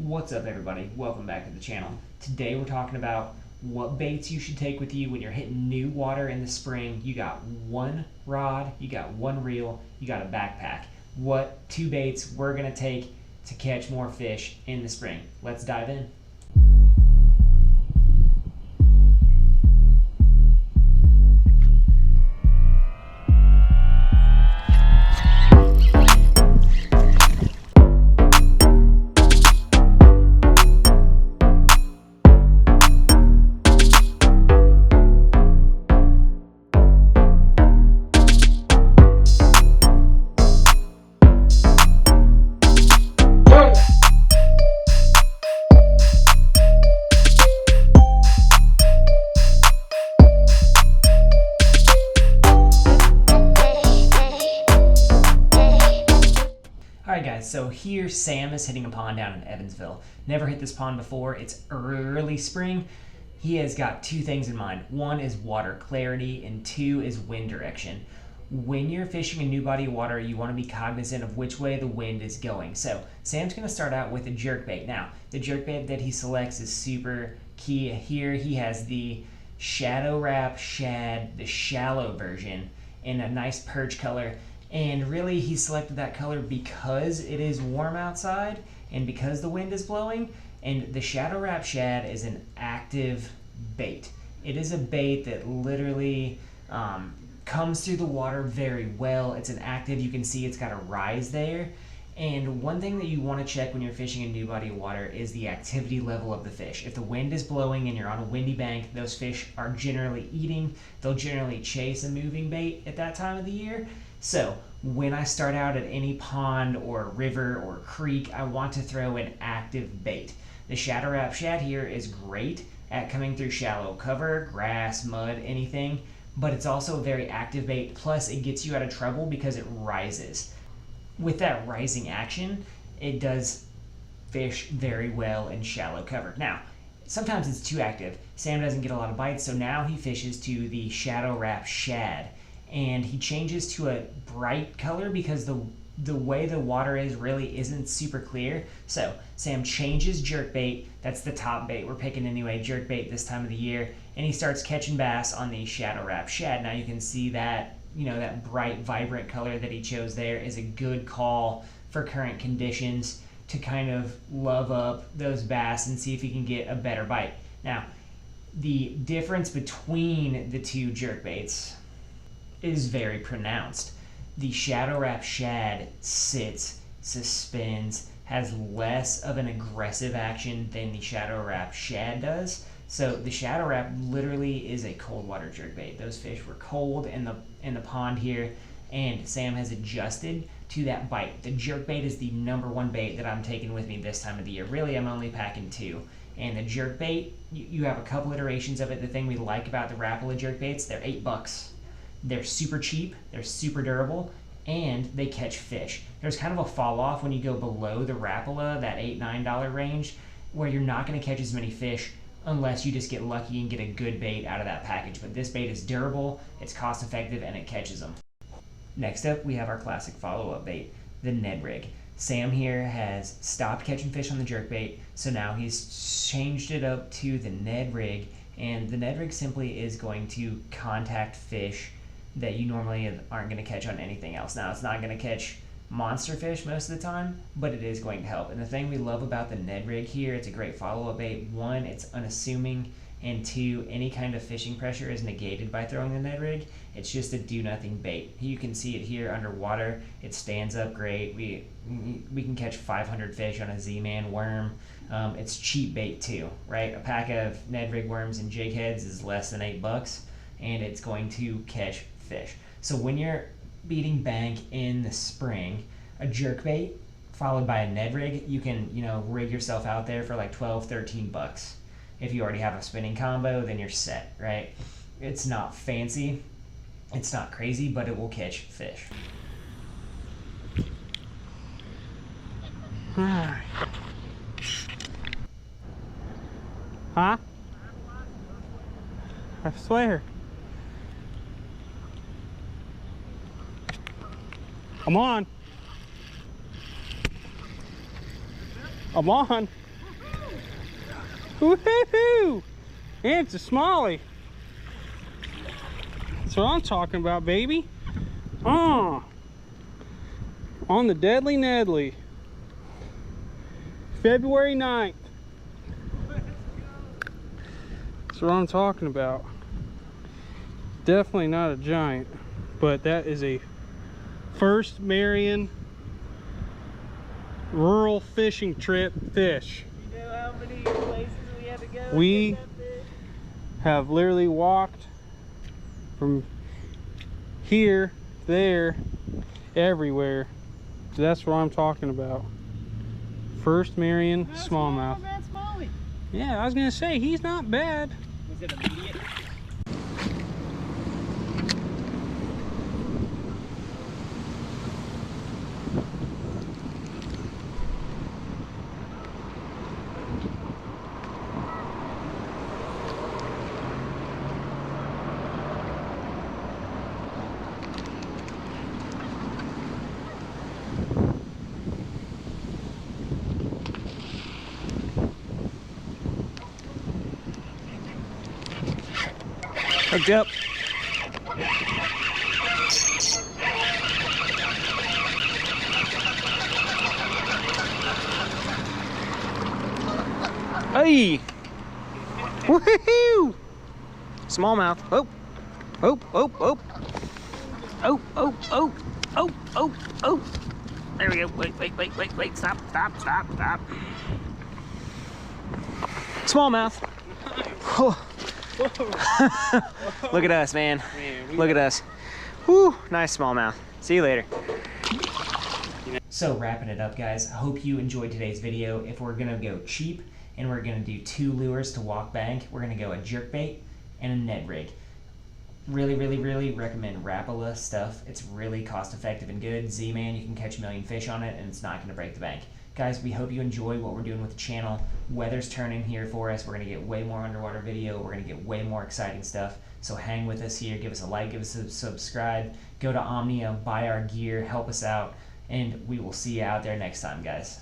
What's up, everybody? Welcome back to the channel. Today we're talking about what baits you should take with you when you're hitting new water in the spring. You got one rod, you got one reel, you got a backpack. What two baits we're gonna take to catch more fish in the spring? Let's dive in. Alright guys, so here Sam is hitting a pond down in Evansville. Never hit this pond before. It's early spring. He has got two things in mind. One is water clarity and two is wind direction. When you're fishing a new body of water, you want to be cognizant of which way the wind is going. So Sam's going to start out with a jerkbait. Now, the jerkbait that he selects is super key. Here he has the Shadow Rap Shad, the shallow version, in a nice perch color. And really, he selected that color because it is warm outside and because the wind is blowing. And the Shadow Rap Shad is an active bait. It is a bait that literally comes through the water very well. It's an active, you can see it's got a rise there. And one thing that you want to check when you're fishing a new body of water is the activity level of the fish. If the wind is blowing and you're on a windy bank, those fish are generally eating. They'll generally chase a moving bait at that time of the year. So when I start out at any pond or river or creek, I want to throw an active bait. The Shadow Rap Shad here is great at coming through shallow cover, grass, mud, anything, but it's also a very active bait. Plus it gets you out of trouble because it rises. With that rising action, it does fish very well in shallow cover. Now, sometimes it's too active. Sam doesn't get a lot of bites, so now he fishes to the Shadow Rap Shad. And he changes to a bright color because the way the water is really isn't super clear. So Sam changes jerkbait. That's the top bait we're picking anyway, jerkbait this time of the year. And he starts catching bass on the Shadow Rap Shad. Now you can see that, that bright, vibrant color that he chose there is a good call for current conditions to kind of love up those bass and see if he can get a better bite. Now, the difference between the two jerkbaits is very pronounced. The Shadow Rap Shad sits, suspends, has less of an aggressive action than the Shadow Rap Shad does. So the Shadow Rap literally is a cold water jerkbait. Those fish were cold in the pond here, and Sam has adjusted to that bite. The jerkbait is the #1 bait that I'm taking with me this time of the year. Really, I'm only packing two. And the jerkbait, you have a couple iterations of it. The thing we like about the Rapala jerkbaits, they're $8. They're super cheap, they're super durable, and they catch fish. There's kind of a fall off when you go below the Rapala, that $8, $9 range, where you're not going to catch as many fish unless you just get lucky and get a good bait out of that package. But this bait is durable, it's cost effective, and it catches them. Next up, we have our classic follow-up bait, the Ned rig. Sam here has stopped catching fish on the jerkbait, so now he's changed it up to the Ned rig, and the Ned rig simply is going to contact fish that you normally aren't going to catch on anything else. Now, it's not going to catch monster fish most of the time, but it is going to help. And the thing we love about the Ned rig here, it's a great follow-up bait. One, it's unassuming, and two, any kind of fishing pressure is negated by throwing the Ned rig. It's just a do-nothing bait. You can see it here underwater. It stands up great. We can catch 500 fish on a Z-Man worm. It's cheap bait too, right? A pack of Ned rig worms and jig heads is less than $8, and it's going to catch fish. So when you're beating bank in the spring, a jerkbait followed by a Ned rig, you can rig yourself out there for like $12, $13. If you already have a spinning combo, then you're set, right? It's not fancy, it's not crazy, but it will catch fish. Huh? I swear. I'm on. I'm on. Woohoo! And it's a smallie. That's what I'm talking about, baby. On the Deadly Nedley. February 9th. That's what I'm talking about. Definitely not a giant, but that is a first Marion rural fishing trip fish. You know how many places we had to go? We have literally walked from here, there, everywhere. That's what I'm talking about. First Marion smallmouth. Yeah, I was gonna say he's not bad. Was it immediate? Hooked up. Hey! Woohoo! Smallmouth. Oh! Oh, oh, oh! Oh, oh, oh! Oh, oh, oh! There we go. Wait, wait, wait, wait, wait. Stop, stop, stop, stop. Smallmouth. Oh. Look at us, man. Look at us. Whew, nice smallmouth. See you later. So wrapping it up, guys, I hope you enjoyed today's video. If we're gonna go cheap and we're gonna do 2 lures to walk bank, we're gonna go a jerkbait and a Ned rig. Really, really, really recommend Rapala stuff. It's really cost effective and good. Z-Man, you can catch 1 million fish on it and it's not gonna break the bank. Guys, we hope you enjoy what we're doing with the channel. Weather's turning here for us. We're gonna get way more underwater video. We're gonna get way more exciting stuff. So hang with us here. Give us a like, give us a subscribe. Go to Omnia, buy our gear, help us out, and we will see you out there next time, guys.